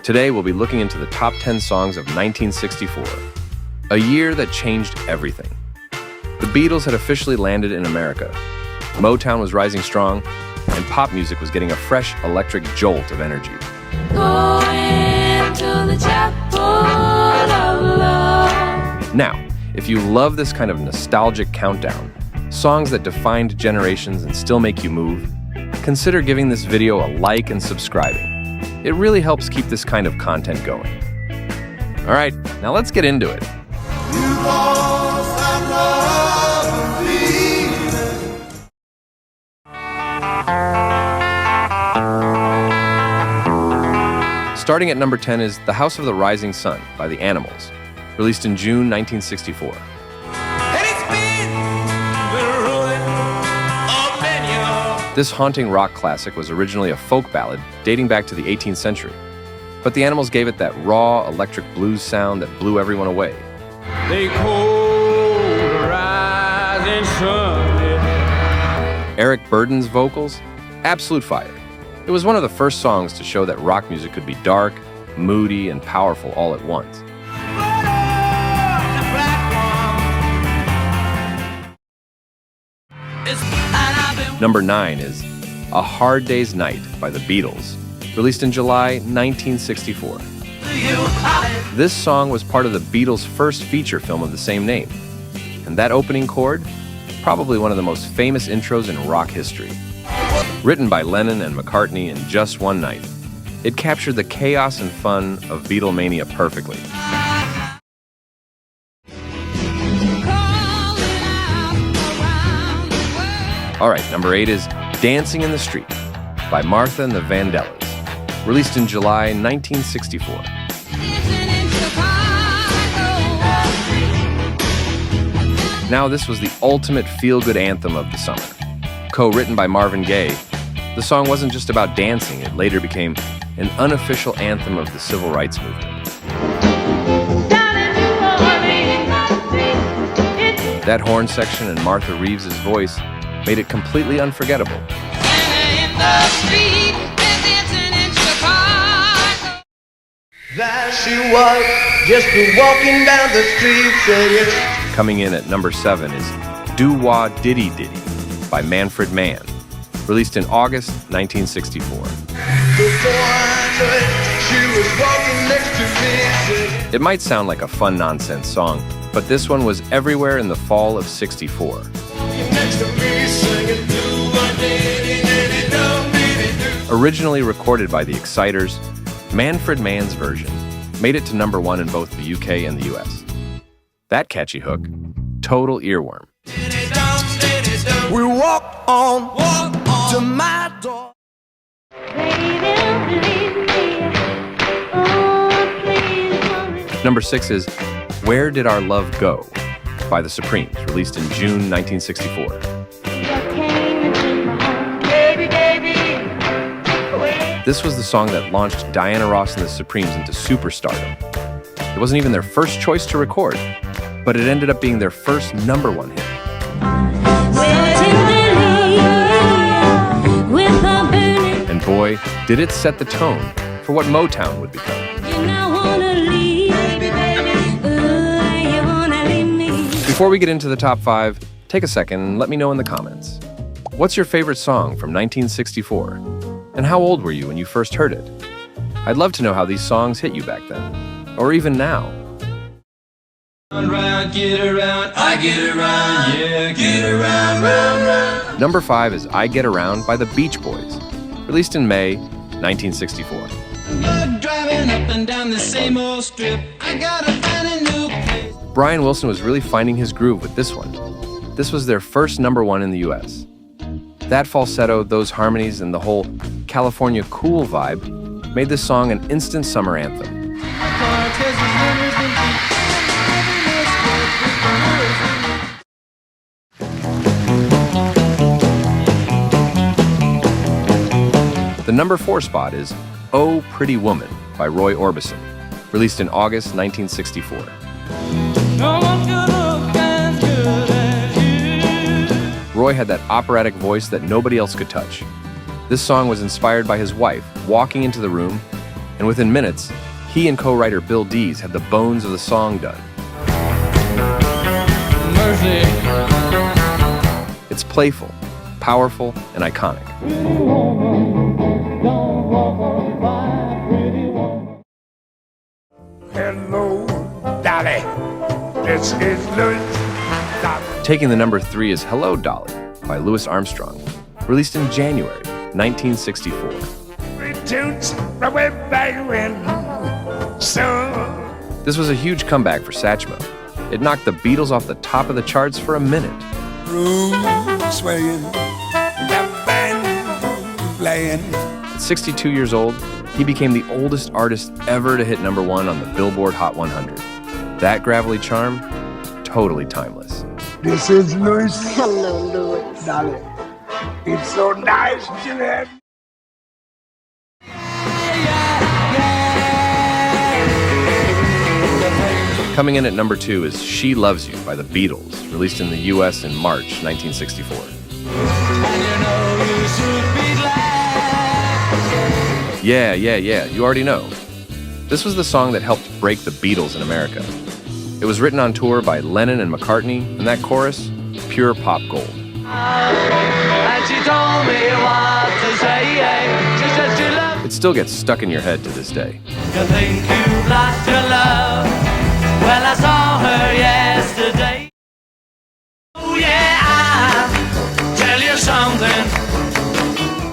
Today, we'll be looking into the top 10 songs of 1964, a year that changed everything. The Beatles had officially landed in America. Motown was rising strong, and pop music was getting a fresh electric jolt of energy. Going to the chapel of love. Now, if you love this kind of nostalgic countdown, songs that defined generations and still make you move, consider giving this video a like and subscribing. It really helps keep this kind of content going. All right, now let's get into it. Starting at number 10 is The House of the Rising Sun by The Animals, released in June 1964. This haunting rock classic was originally a folk ballad dating back to the 18th century, but the Animals gave it that raw electric blues sound that blew everyone away. They call the rising sun. Eric Burdon's vocals, absolute fire. It was one of the first songs to show that rock music could be dark, moody, and powerful all at once. Number 9 is A Hard Day's Night by the Beatles, released in July 1964. This song was part of the Beatles' first feature film of the same name, and that opening chord, probably one of the most famous intros in rock history. Written by Lennon and McCartney in just one night, it captured the chaos and fun of Beatlemania perfectly. All right, number 8 is Dancing in the Street by Martha and the Vandellas, released in July 1964. Now, this was the ultimate feel-good anthem of the summer. Co-written by Marvin Gaye, the song wasn't just about dancing, it later became an unofficial anthem of the civil rights movement. That horn section and Martha Reeves' voice made it completely unforgettable. There she was, just walking down the street singing. Coming in at number 7 is Doo-Wah Diddy Diddy by Manfred Mann, released in August 1964. It might sound like a fun nonsense song, but this one was everywhere in the fall of '64. Originally recorded by the Exciters, Manfred Mann's version made it to number 1 in both the UK and the US. That catchy hook, total earworm. We walked on to my door. Number 6 is Where Did Our Love Go by the Supremes, released in June 1964. This was the song that launched Diana Ross and the Supremes into superstardom. It wasn't even their first choice to record, but it ended up being their first number 1 hit. And boy, did it set the tone for what Motown would become. Before we get into the top 5, take a second and let me know in the comments. What's your favorite song from 1964? And how old were you when you first heard it? I'd love to know how these songs hit you back then, or even now. Get around, I get around, yeah, get around, round, round. Number 5 is I Get Around by the Beach Boys, released in May 1964. Driving up and down the same old strip, I gotta find a new place. Brian Wilson was really finding his groove with this one. This was their first number 1 in the US. That falsetto, those harmonies, and the whole California cool vibe made this song an instant summer anthem. The number 4 spot is Oh Pretty Woman by Roy Orbison, released in August 1964. Roy had that operatic voice that nobody else could touch. This song was inspired by his wife walking into the room And within minutes, he and co-writer Bill Dees had the bones of the song done. Mercy. It's playful, powerful, and iconic. Hello, Dolly. This is Louis. Taking the number 3 is Hello, Dolly by Louis Armstrong, released in January 1964. Tunes from way back when. So, This was a huge comeback for Satchmo. It knocked the Beatles off the top of the charts for a minute. room swaying, the band playing. At 62 years old, he became the oldest artist ever to hit number 1 on the Billboard Hot 100. That gravelly charm, totally timeless. This is Louis. Hello, Louis. Dolly. It's so nice to have. Coming in at number 2 is She Loves You by the Beatles, released in the US in March 1964. Yeah, you already know. This was the song that helped break the Beatles in America. It was written on tour by Lennon and McCartney, and that chorus, pure pop gold. And she told me what to say. She said she loved It still gets stuck in your head to this day. you. Think you've lost your love? Well, I saw her yesterday. Oh yeah, I'll tell you something.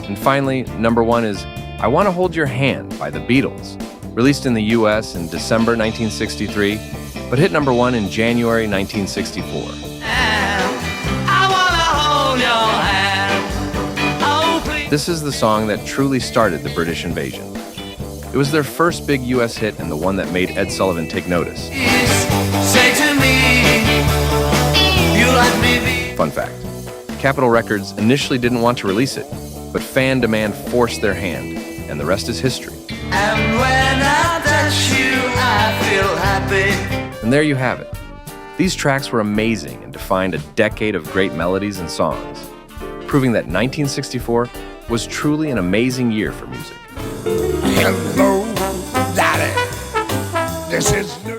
And finally, number 1 is I Want to Hold Your Hand by the Beatles, released in the US in December 1963, but hit number 1 in January 1964. I wanna hold your hand. Oh, please. This is the song that truly started the British invasion. It was their first big US hit and the one that made Ed Sullivan take notice. Say to me, you let me be. Fun fact, Capitol Records initially didn't want to release it, but fan demand forced their hand, and the rest is history. And when I touch you, I feel happy. And there you have it. These tracks were amazing and defined a decade of great melodies and songs, proving that 1964 was truly an amazing year for music. Hello, Dolly. This is Louis.